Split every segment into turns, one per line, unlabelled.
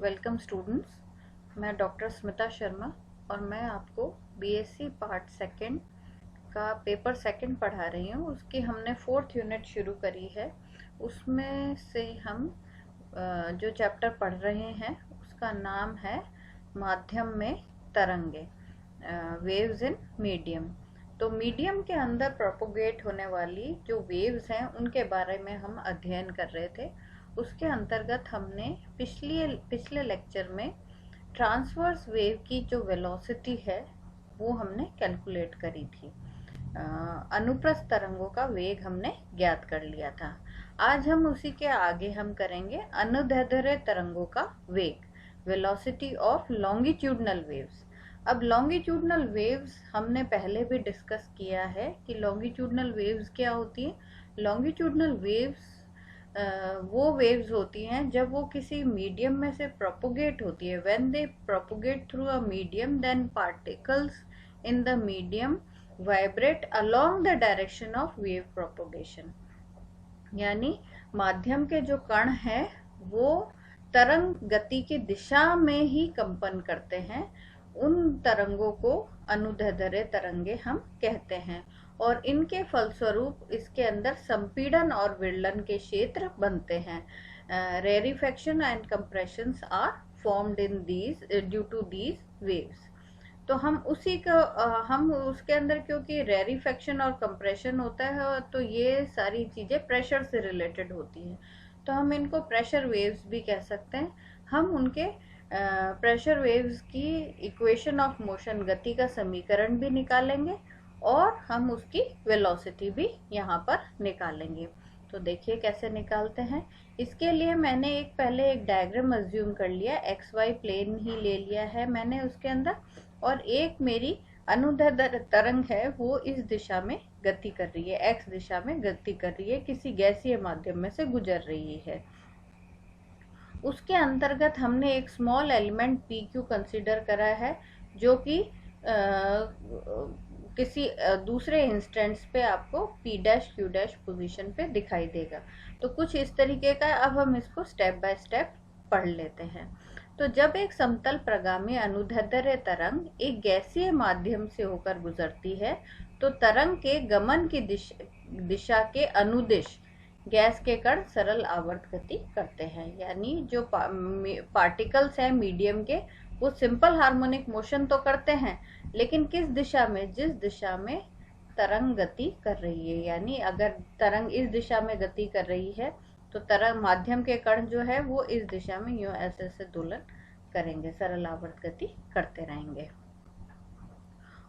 Welcome students. मैं doctor Smita Sharma और मैं आपको बीएससी पार्ट सेकंड का पेपर सेकंड पढ़ा रही हूँ। उसकी हमने 4th यूनिट शुरू करी है। उसमें से हम जो चैप्टर पढ़ रहे हैं उसका नाम है माध्यम में तरंगे, वेव्स इन मीडियम। तो मीडियम के अंदर प्रोपोगेट होने वाली जो वेव्स हैं उनके बारे में हम अध्ययन कर रहे थे। उसके अंतर्गत हमने पिछले लेक्चर में ट्रांसवर्स वेव की जो वेलोसिटी है वो हमने कैलकुलेट करी थी। अनुप्रस्थ तरंगों का वेग हमने ज्ञात कर लिया था। आज हम उसी के आगे हम करेंगे अनुदैर्ध्य तरंगों का वेग, वेलोसिटी ऑफ लॉन्गिट्यूडनल वेव्स। अब लॉन्गिट्यूडनल वेव्स हमने पहले भी डिस्कस किया है कि लॉन्गिट्यूडनल वेव्स क्या होती है। लॉन्गिट्यूडनल वेव्स वो वेव्स होती हैं जब वो किसी मीडियम में से प्रोपोगेट होती है। When they propagate through a medium then particles in the medium vibrate along the direction of wave propagation. यानी माध्यम के जो कण हैं वो तरंग गति की दिशा में ही कंपन करते हैं। उन तरंगों को अनुदैर्ध्य तरंगे हम कहते हैं और इनके फलस्वरूप इसके अंदर संपीड़न और विरलन के क्षेत्र बनते हैं। Rarefaction and compressions are formed in these due to these waves. तो हम उसी का हम उसके अंदर क्योंकि रेरिफेक्शन और कंप्रेशन होता है तो ये सारी चीजें प्रेशर से रिलेटेड होती हैं, तो हम इनको प्रेशर वेव्स भी कह सकते हैं। हम उनके प्रेशर वेव्स की इक्वेशन ऑफ मोशन, गति का समीकरण भी निकालेंगे और हम उसकी वेलोसिटी भी यहाँ पर निकालेंगे। तो देखिए कैसे निकालते हैं। इसके लिए मैंने पहले एक डायग्राम अज्यूम कर लिया, एक्स वाई प्लेन ही ले लिया है मैंने उसके अंदर, और एक मेरी अनुदैर्ध्य तरंग है वो इस दिशा में गति कर रही है, एक्स दिशा में गति कर रही है, किसी गैसीय माध्यम में से गुजर रही है। उसके अंतर्गत हमने एक small element P Q consider करा है जो कि किसी दूसरे इंस्टेंट्स पे आपको P dash Q dash position पे दिखाई देगा। तो कुछ इस तरीके का। अब हम इसको स्टेप बाय स्टेप पढ़ लेते हैं। तो जब एक समतल प्रगामी अनुदैर्ध्य तरंग एक गैसीय माध्यम से होकर गुजरती है तो तरंग के गमन की दिशा के अनुदिश गैस के कण सरल आवर्त गति करते हैं। यानी जो पार्टिकल्स हैं मीडियम के वो सिंपल हार्मोनिक मोशन तो करते हैं, लेकिन किस दिशा में, जिस दिशा में तरंग गति कर रही है। यानी अगर तरंग इस दिशा में गति कर रही है तो तरंग माध्यम के कण जो है वो इस दिशा में यूं ऐसे ऐसे दोलन करेंगे, सरल आवर्त गति करते रहेंगे।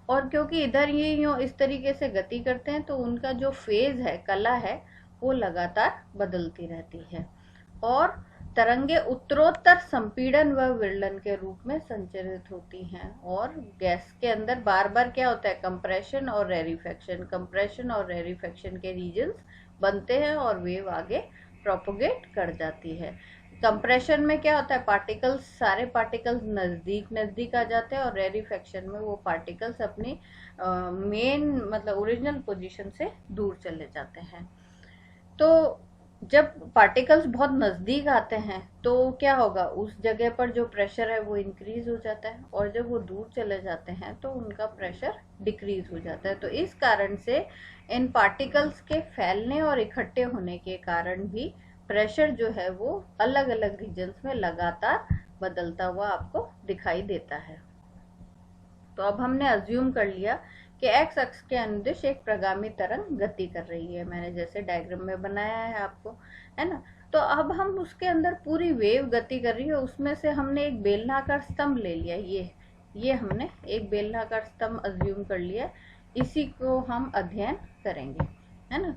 और क्योंकि इधर ये यूं इस तरीके से गति करते हैं तो उनका जो फेज है, कला है, वो लगातार बदलती रहती है और तरंगे उत्तरोत्तर संपीड़न व विरलन के रूप में संचरित होती हैं। और गैस के अंदर बार बार क्या होता है, कंप्रेशन और रेरिफेक्शन, कंप्रेशन और रेरिफेक्शन के रीजन्स बनते हैं और वेव आगे प्रोपोगेट कर जाती है। कंप्रेशन में क्या होता है, पार्टिकल्स, सारे पार्टिकल्स नजदीक नजदीक आ जाते हैं और रेरिफेक्शन में वो पार्टिकल्स अपनी मेन मतलब ओरिजिनल पोजीशन से दूर चले जाते हैं। तो जब पार्टिकल्स बहुत नजदीक आते हैं तो क्या होगा, उस जगह पर जो प्रेशर है वो इंक्रीज हो जाता है और जब वो दूर चले जाते हैं तो उनका प्रेशर डिक्रीज हो जाता है। तो इस कारण से इन पार्टिकल्स के फैलने और इकट्ठे होने के कारण भी प्रेशर जो है वो अलग अलग रीजन्स में लगातार बदलता हुआ आपको दिखाई देता है। तो अब हमने अज्यूम कर लिया कि एक्स अक्ष के अनुदिश एक प्रगामी तरंग गति कर रही है, मैंने जैसे डायग्राम में बनाया है आपको, है ना। तो अब हम उसके अंदर पूरी वेव गति कर रही है, उसमें से हमने एक बेलनाकार स्तंभ ले लिया। ये हमने एक बेलनाकार स्तंभ अज्यूम कर लिया, इसी को हम अध्ययन करेंगे, है ना।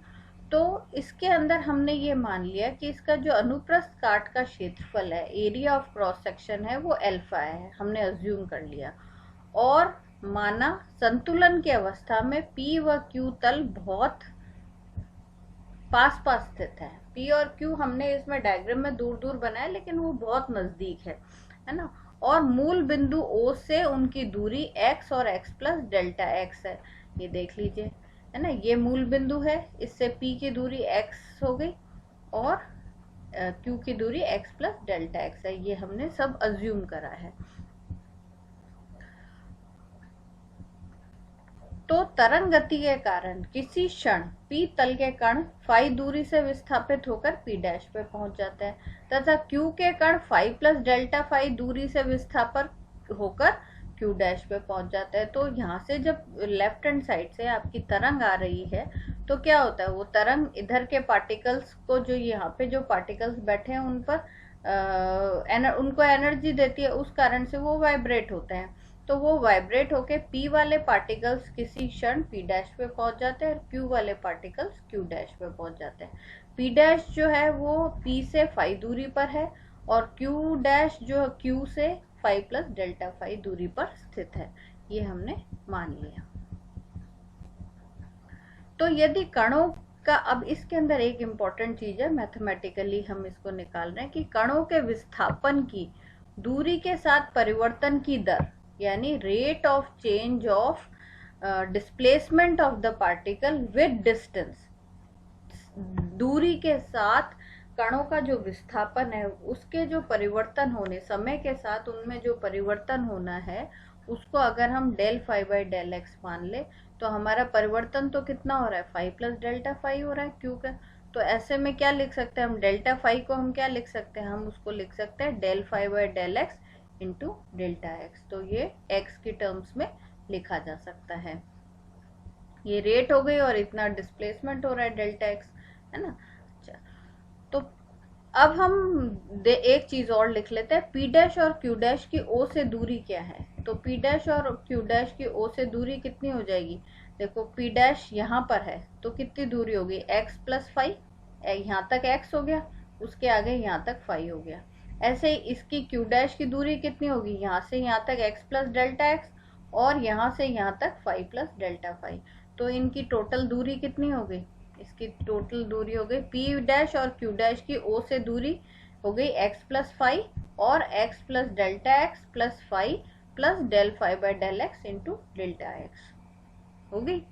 तो इसके अंदर हमने ये मान लिया कि इसका जो अनुप्रस्थ काट का क्षेत्रफल है, एरिया ऑफ क्रॉस सेक्शन है, वो अल्फा है, हमने अज्यूम कर लिया। और माना संतुलन की अवस्था में P व Q तल बहुत पास पास स्थित है। P और Q हमने इसमें डायग्राम में दूर दूर बनाया लेकिन वो बहुत नजदीक है ना। और मूल बिंदु O से उनकी दूरी x और x प्लस डेल्टा x है, ये देख लीजिए, है ना। ये मूल बिंदु है, इससे P की दूरी x हो गई और क्यू की दूरी x प्लस डेल्टा x है, ये हमने सब अज्यूम करा है। तो तरंग गति के कारण किसी क्षण p तल के कण फाई दूरी से विस्थापित होकर p डैश पे पहुंच जाते हैं, तथा q के कण फाई प्लस डेल्टा फाई दूरी से विस्थापित होकर q डैश पे पहुंच जाते हैं। तो यहाँ से जब लेफ्ट हैंड साइड से आपकी तरंग आ रही है तो क्या होता है, वो तरंग इधर के पार्टिकल्स को, जो यहाँ पे जो पार्टिकल्स बैठे हैं उन पर उनको एनर्जी देती है, उस कारण से वो वाइब्रेट होते हैं। तो वो वाइब्रेट होके P वाले पार्टिकल्स किसी क्षण P डैश पे पहुंच जाते हैं और Q वाले पार्टिकल्स Q डैश पे पहुंच जाते हैं। P डैश जो है वो P से फाई दूरी पर है और Q डैश जो Q से फाई प्लस डेल्टा फाई दूरी पर स्थित है, ये हमने मान लिया। तो यदि कणों का, अब इसके अंदर एक इम्पॉर्टेंट चीज है, मैथमेटिकली हम इसको निकाल रहे हैं कि कणों के विस्थापन की दूरी के साथ परिवर्तन की दर, यानी rate of change of displacement of the particle with distance, दूरी के साथ कणों का जो विस्थापन है उसके जो परिवर्तन होने, समय के साथ उनमें जो परिवर्तन होना है, उसको अगर हम del phi by del x मान ले तो हमारा परिवर्तन तो कितना हो रहा है, फाई प्लस डेल्टा फाई हो रहा है क्यू का। तो ऐसे में क्या लिख सकते हैं हम, डेल्टा फाई को हम क्या लिख सकते हैं, हम उसको लिख सकते हैं del phi by del x into delta x. तो ये एक्स की टर्म्स में लिखा जा सकता है। ये रेट हो गई और इतना डिस्प्लेसमेंट हो रहा है डेल्टा एक्स, है ना। अच्छा, तो अब हम एक चीज और लिख लेते हैं, P डैश और Q डैश की O से दूरी क्या है। तो P डैश और Q डैश की O से दूरी कितनी हो जाएगी, देखो P डैश यहाँ पर है तो कितनी दूरी होगी, x प्लस फाई, यहाँ तक x हो गया, उसके आगे यहाँ तक फाई हो गया। ऐसे ही इसकी Q डैश की दूरी कितनी होगी, यहाँ से यहाँ तक x प्लस डेल्टा x और यहाँ से यहाँ तक फाई प्लस डेल्टा फाई। तो इनकी टोटल दूरी कितनी हो गई, इसकी टोटल दूरी हो गई P डैश और Q डैश की O से दूरी हो गई x प्लस फाई और x plus delta x plus phi plus del phi by del x into delta x हो गई।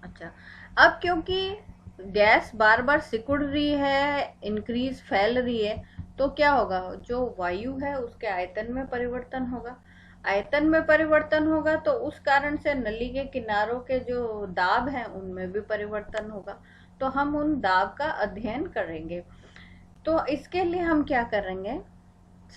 अच्छा, अब क्योंकि गैस बार बार सिकुड़ रही है, इंक्रीज फैल रही है, तो क्या होगा, जो वायु है उसके आयतन में परिवर्तन होगा। आयतन में परिवर्तन होगा तो उस कारण से नली के किनारों के जो दाब हैं उनमें भी परिवर्तन होगा। तो हम उन दाब का अध्ययन करेंगे। तो इसके लिए हम क्या करेंगे,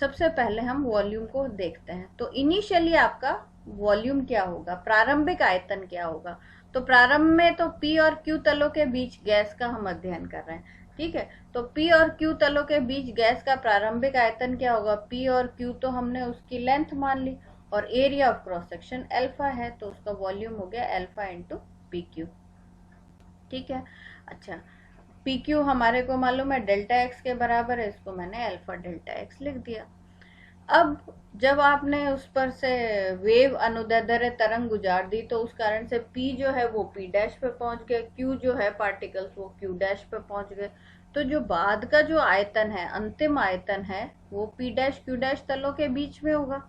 सबसे पहले हम वॉल्यूम को देखते हैं। तो इनिशियली आपका वॉल्यूम क्या होगा, प्रारंभिक आयतन क्या होगा। तो प्रारंभ में तो P और Q तलों के बीच गैस का हम अध्ययन कर रहे हैं, ठीक है। तो P और Q तलों के बीच गैस का प्रारंभिक आयतन क्या होगा, P और Q तो हमने उसकी लेंथ मान ली और area of cross section alpha है, तो उसका वॉल्यूम हो गया अल्फा इंटू PQ, ठीक है। अच्छा, PQ हमारे को मालूम है डेल्टा एक्स के बराबर है, इसको मैंने अल्फा डेल्टा एक्स लिख दिया। अब जब आपने उस पर से वेव अनुदैर्ध्य तरंग गुजार दी तो उस कारण से P जो है वो P डैश पे पहुंच गए, Q जो है पार्टिकल्स वो Q डैश पे पहुंच गए। तो जो बाद का जो आयतन है, अंतिम आयतन है, वो P डैश Q डैश तलों के बीच में होगा।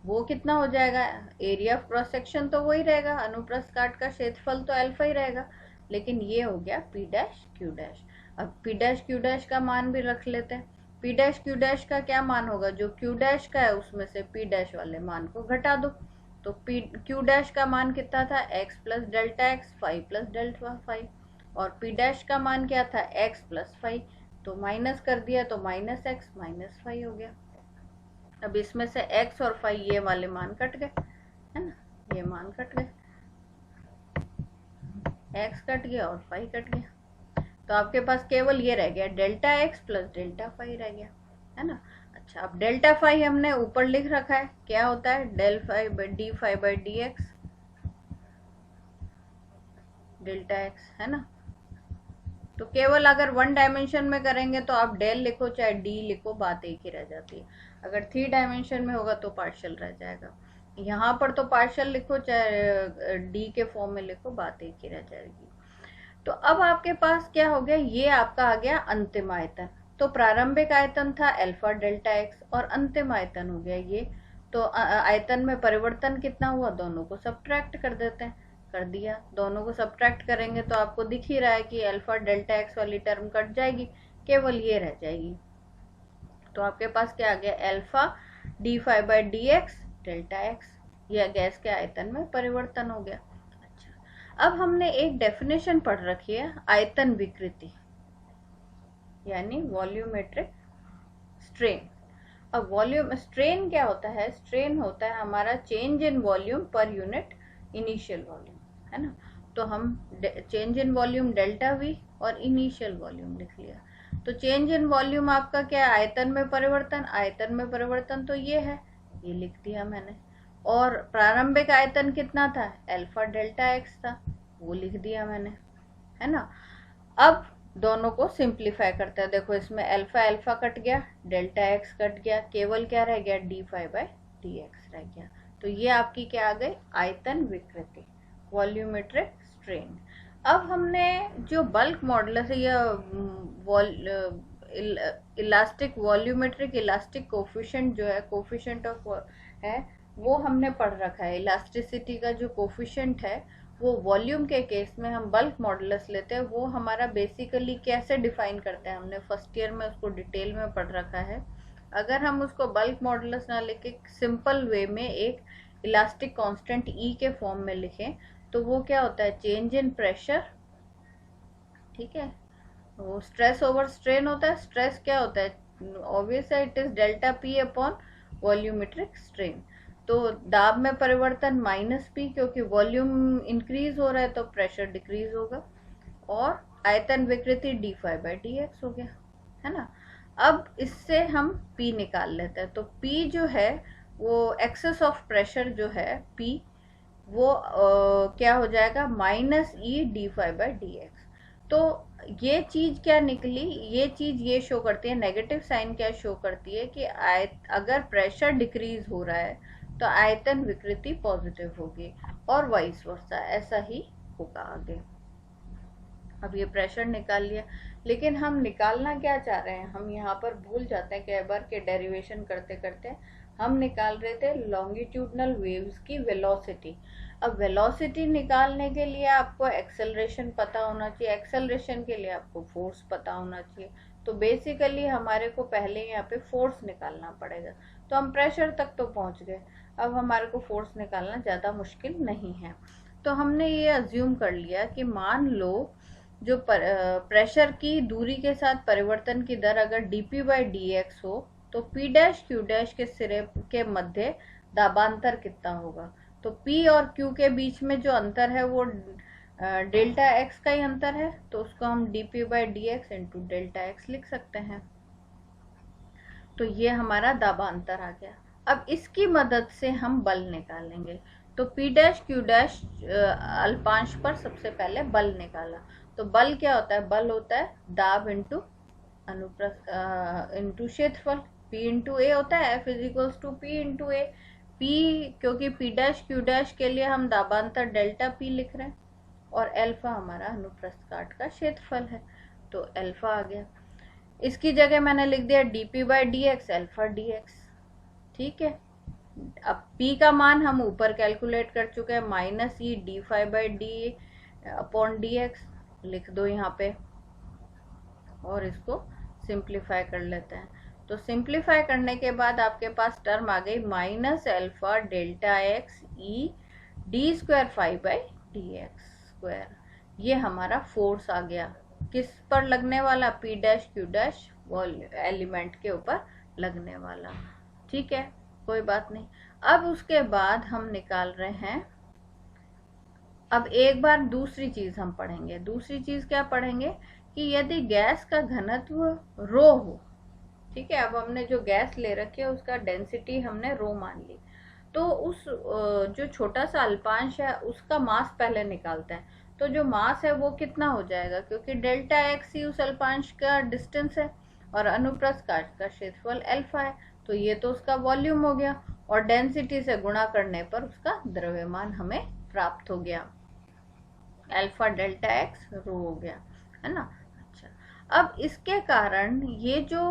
वो कितना हो जाएगा, एरिया ऑफ क्रॉस सेक्शन तो वही रहेगा, अनुप्रस्थ काट का क्षेत्रफल तो अल्फा ही रहेगा, लेकिन ये हो गया P डैश Q डैश। अब P डैश Q डैश का मान भी रख लेते हैं। P डैश Q डैश का क्या मान होगा, जो Q डैश का है उसमें से P डैश वाले मान को घटा दो। तो Q डैश का मान कितना था, x plus delta x phi plus delta phi, और P डैश का मान क्या था, x प्लस फाई, तो माइनस कर दिया तो माइनस एक्स माइनस फाई हो गया। अब इसमें से x और फाई ये वाले मान कट गए, है ना, ये मान कट गए, x कट गया और फाई कट गया, तो आपके पास केवल ये रह गया delta x plus delta phi रह गया, है ना। अच्छा, अब डेल्टा फाई हमने ऊपर लिख रखा है, क्या होता है del phi by d phi by D x delta x, है ना। तो केवल अगर वन डायमेंशन में करेंगे तो आप डेल लिखो चाहे डी लिखो, बात एक ही रह जाती है। अगर 3 डायमेंशन में होगा तो पार्शियल रह जाएगा। यहाँ पर तो पार्शियल लिखो चाहे डी के फॉर्म में लिखो, बात एक ही रह जाएगी। तो अब आपके पास क्या हो गया, ये आपका आ गया अंतिम आयतन। तो प्रारंभिक आयतन था अल्फा डेल्टा एक्स और अंतिम आयतन हो गया ये। तो आयतन में परिवर्तन कितना हुआ, दोनों को सब्ट्रैक्ट कर देते हैं, कर दिया। दोनों को सब्ट्रैक्ट करेंगे तो आपको दिख ही रहा है कि अल्फा डेल्टा एक्स वाली टर्म कट जाएगी, केवल ये रह जाएगी। तो आपके पास क्या आ गया, अल्फा d5/dx डेल्टा एक्स, यह गैस के आयतन में परिवर्तन हो गया। अच्छा, अब हमने एक डेफिनेशन पढ़ रखी है आयतन विकृति यानी वॉल्यूमेट्रिक स्ट्रेन। अब वॉल्यूम स्ट्रेन क्या होता है, स्ट्रेन होता है हमारा change in volume per unit initial volume, है ना। तो हम change in volume delta we और इनिशियल वॉल्यूम लिख लिया। तो चेंज इन वॉल्यूम आपका क्या है, आयतन में परिवर्तन, आयतन में परिवर्तन तो ये है, ये लिख दिया मैंने। और प्रारंभिक आयतन कितना था, अल्फा डेल्टा एक्स था, वो लिख दिया मैंने, है ना। अब दोनों को सिंप्लीफाई करते हैं। देखो इसमें अल्फा अल्फा कट गया, डेल्टा एक्स कट गया, केवल क्या रह गया, d5/dx रह गया। तो ये आपकी क्या आ गई, आयतन विकृति, वॉल्यूमेट्रिक स्ट्रेन। अब हमने जो बल्क मॉडुलस है या इलास्टिक वॉल्यूमेट्रिक इलास्टिक कोफिशिएंट जो है, कोफिशिएंट ऑफ है, वो हमने पढ़ रखा है। इलास्टिसिटी का जो कोफिशिएंट है वो वॉल्यूम के केस में हम बल्क मॉडुलस लेते हैं। वो हमारा बेसिकली कैसे डिफाइन करते हैं, हमने फर्स्ट ईयर में उसको डिटेल में पढ़ रखा है। अगर हम उसको बल्क मॉडुलस ना लेके सिंपल वे में एक इलास्टिक कांस्टेंट ई के फॉर्म में लिखें तो वो क्या होता है, चेंज इन प्रेशर, ठीक है, वो स्ट्रेस ओवर स्ट्रेन होता है। स्ट्रेस क्या होता है, ऑब्वियस है, it is delta P upon volumetric strain. तो दाब में परिवर्तन माइनस पी, क्योंकि वॉल्यूम इंक्रीज हो रहा है तो प्रेशर डिक्रीज होगा। और आयतन विकृति d5/dx हो गया, है ना। अब इससे हम P निकाल लेते हैं। तो P जो है वो एक्सेस ऑफ प्रेशर जो है P, वो क्या हो जाएगा, -e d5/dx। तो ये चीज क्या निकली, ये चीज ये शो करती है, नेगेटिव साइन क्या शो करती है कि अगर प्रेशर डिक्रीज हो रहा है तो आयतन विकृति पॉजिटिव होगी और वाइस वर्सा, ऐसा ही होगा आगे। अब ये प्रेशर निकाल लिया, लेकिन हम निकालना क्या चाह रहे हैं, हम यहाँ पर भूल जाते हैं कई बार के डेरिवेशन करते करते हम निकाल रहे थे लॉन्गिट्यूडनल वेव्स की वेलोसिटी। अब वेलोसिटी निकालने के लिए आपको एक्सेलरेशन पता होना चाहिए, एक्सेलरेशन के लिए आपको फोर्स पता होना चाहिए। तो बेसिकली हमारे को पहले यहाँ पे फोर्स निकालना पड़ेगा। तो हम प्रेशर तक तो पहुंच गए, अब हमारे को फोर्स निकालना ज़्यादा मुश्किल नहीं है। तो हमने ये अज्यूम कर लिया कि मान लो जो प्रेशर की दूरी के साथ परिवर्तन की दर अगर dp/dx हो तो p' q' के सिरे के मध्य दाबांतर कितना होगा। तो p और q के बीच में जो अंतर है वो डेल्टा x का ही अंतर है, तो उसको हम dp/dx इंटू डेल्टा x लिख सकते हैं। तो ये हमारा दाबांतर आ गया। अब इसकी मदद से हम बल निकालेंगे। तो p' q' अल्पांश पर सबसे पहले बल निकाला। तो बल क्या होता है, बल होता है दाब इंटू अनुप्रस्थ इंटू क्षेत्रफल, P इंटू ए होता है, F is to P into A. P क्योंकि P' Q' के लिए हम दाबांतर डेल्टा P लिख रहे हैं और अल्फा हमारा अनुप्रस्थ काट का क्षेत्रफल है, तो अल्फा आ गया। इसकी जगह मैंने लिख दिया dp/dx अल्फा dx, ठीक है। अब P का मान हम ऊपर कैलकुलेट कर चुके हैं, -e d5/d/dx लिख दो यहाँ पे और इसको सिंप्लीफाई कर लेते हैं। तो सिंप्लीफाई करने के बाद आपके पास टर्म आ गई -अल्फा डेल्टा एक्स ई d²φ/dx²। ये हमारा फोर्स आ गया, किस पर लगने वाला, P' Q' एलिमेंट के ऊपर लगने वाला, ठीक है, कोई बात नहीं। अब उसके बाद हम निकाल रहे हैं, अब एक बार दूसरी चीज हम पढ़ेंगे। दूसरी चीज क्या पढ़ेंगे कि यदि गैस का घनत्व रो हो, ठीक है, अब हमने जो गैस ले रखी है उसका डेंसिटी हमने रो मान ली, तो उस जो छोटा सा अल्पांश है उसका मास पहले निकालते हैं। तो जो मास है वो कितना हो जाएगा, क्योंकि डेल्टा एक्स ही उस अल्पांश का डिस्टेंस है और अनुप्रस्थ काट का क्षेत्रफल अल्फा है, तो ये तो उसका वॉल्यूम हो गया और डेंसिटी से गुणा करने पर उसका द्रव्यमान हमें प्राप्त हो गया, अल्फा डेल्टा एक्स रो हो गया, है ना। अच्छा, अब इसके कारण ये जो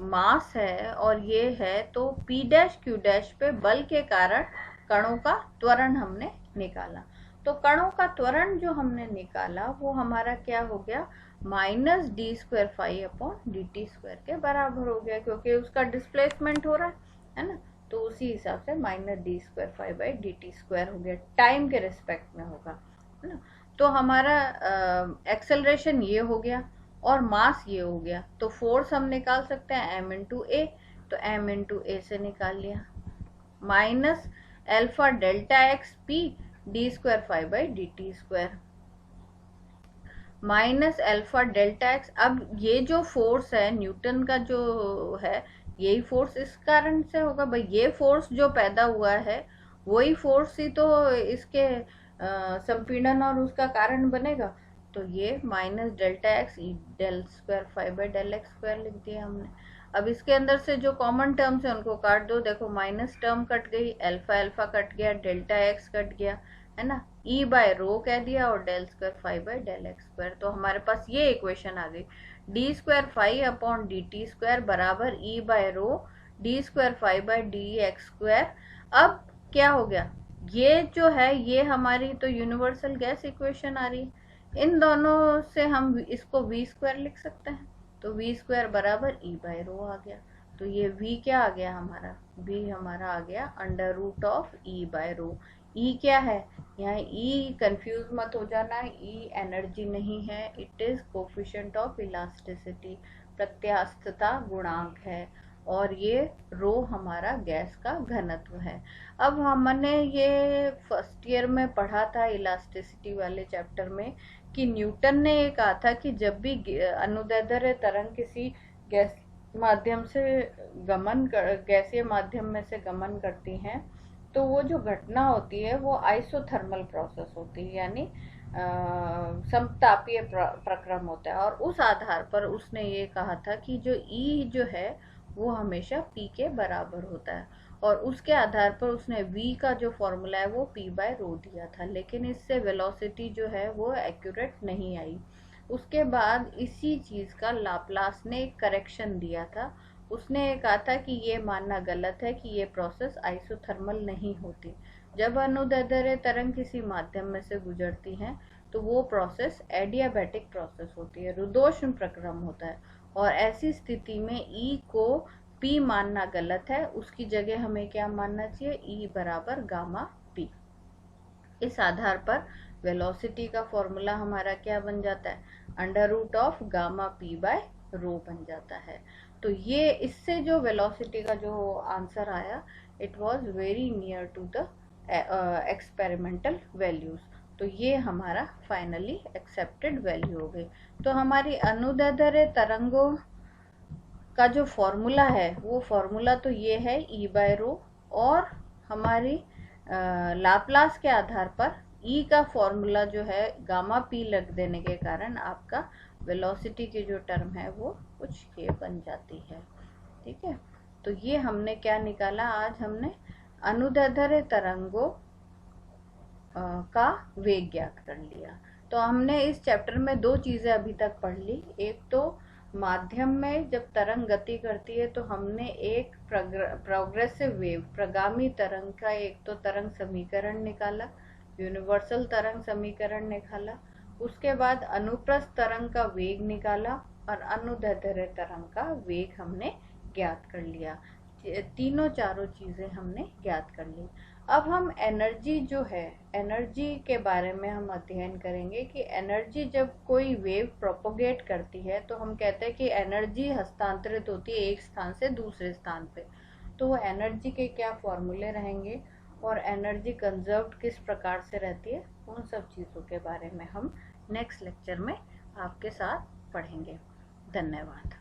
मास है और ये है, तो P' Q' पे बल के कारण कणों का त्वरण हमने निकाला। तो कणों का त्वरण जो हमने निकाला वो हमारा क्या हो गया, minus D square five upon D T square के बराबर हो गया, क्योंकि उसका डिस्प्लेसमेंट हो रहा है ना। तो उसी हिसाब से minus D square five by D T square हो गया, टाइम के रिस्पेक्ट में होगा, है ना। तो हमारा एक्सेलरेशन ये हो गया और मास ये हो गया। तो फोर्स हम निकाल सकते हैं m इंटू ए, तो m इंटू ए से निकाल लिया, minus alpha delta x P D square five by D T square, minus alpha delta x. अब ये जो फोर्स है न्यूटन का जो है, यही फोर्स इस कारण से होगा भाई, ये फोर्स जो पैदा हुआ है वही फोर्स ही तो इसके संपीड़न और उसका कारण बनेगा। तो ये minus delta x del square five by del x square लिख दिया हमने। अब इसके अंदर से जो कॉमन टर्म्स है उनको काट दो, देखो माइनस टर्म कट गई, एल्फा एल्फा कट गया, डेल्टा एक्स कट गया, है ना, ई बाय रो कह दिया और del square five by del x square. तो हमारे पास ये इक्वेशन आ गई, D square five upon D T square बराबर E by rho D square five by D X square. अब क्या हो गया, ये जो है ये हमारी तो यूनिवर्सल गैस इक्वेशन आ रही है, इन दोनों से हम इसको वी स्क्वायर लिख सकते हैं। तो वी स्क्वायर बराबर ई बाय रो आ गया। तो ये v क्या आ गया हमारा, v हमारा आ गया under root of E by rho. E क्या है, यहाँ ई कंफ्यूज मत हो जाना, ई एनर्जी नहीं है, it is coefficient of elasticity, प्रत्यास्थता गुणांक है, और ये रो हमारा गैस का घनत्व है। अब हमने ये फर्स्ट ईयर में पढ़ा था इलास्टिसिटी वाले चैप्टर में कि न्यूटन ने ये कहा था कि जब भी अनुदैर्ध्य तरंग किसी गैस माध्यम से गैसीय माध्यम में से गमन करती हैं, तो वो जो घटना होती है वो आइसोथर्मल प्रोसेस होती है, यानी समतापीय प्रक्रम होता है। और उस आधार पर उसने ये कहा था कि जो E जो है वो हमेशा P के बराबर होता है, और उसके आधार पर उसने V का जो फॉर्मूला है वो P बाय रो दिया था। लेकिन इससे वेलोसिटी जो है वो एक्यूरेट नहीं आई। उसके बाद इसी चीज का लाप्लास ने एक करेक्शन दिया था, उसने ये कहा था कि ये मानना गलत है कि ये प्रोसेस आइसोथर्मल नहीं होती। जब अनुदैर्ध्य तरंग किसी माध्यम में से गुजरती हैं तो वो प्रोसेस एडियाबैटिक प्रोसेस होती है, रुद्धोष्म प्रक्रम होता है, और ऐसी स्थिति में E को P मानना गलत है, उसकी जगह हमें क्या मानना चाहिए, E बराबर गामा P। इस आधार पर वेलोसिटी का फॉर्मूला हमारा क्या बन जाता है, under root of gamma P by rho बन जाता है। तो ये इससे जो वेलोसिटी का जो आंसर आया, it was very near to the experimental values. तो ये हमारा फाइनली एक्सेप्टेड वैल्यू हो गई। तो हमारी अनुदैर्ध्य तरंगों का जो फॉर्मूला है वो फॉर्मूला तो ये है ई बाय रो, और हमारी लाप्लास के आधार पर ई का फॉर्मूला जो है गामा पी लग देने के कारण आपका वेलोसिटी की जो टर्म है वो कुछ ये बन जाती है। ठीक है, तो ये हमने क्या निकाला, आज हमने अनुदैर्ध्य तरंगों का वेग ज्ञात कर लिया। तो हमने इस चैप्टर में दो चीजें अभी तक पढ़ ली। एक तो माध्यम में जब तरंग गति करती है तो हमने एक प्रोग्रेसिव वेव, प्रगामी तरंग का एक तो तरंग समीकरण निकाला, यूनिवर्सल तरंग समीकरण निकाला। उसके बाद अनुप्रस्थ तरंग का वेग निकाला और अनुदैर्ध्य तरंग का वेग हमने ज्ञात कर लिया। तीनों चारों चीजें हमने ज्ञात कर ली। अब हम एनर्जी जो है, एनर्जी के बारे में हम अध्ययन करेंगे कि एनर्जी जब कोई वेव प्रोपोगेट करती है तो हम कहते हैं कि एनर्जी हस्तांतरित होती है एक स्थान से दूसरे स्थान पे। तो वो एनर्जी के क्या फॉर्मूले रहेंगे और एनर्जी कंजर्व्ड किस प्रकार से रहती है, उन सब चीज़ों के बारे में हम नेक्स्ट लेक्चर में आपके साथ पढ़ेंगे। धन्यवाद।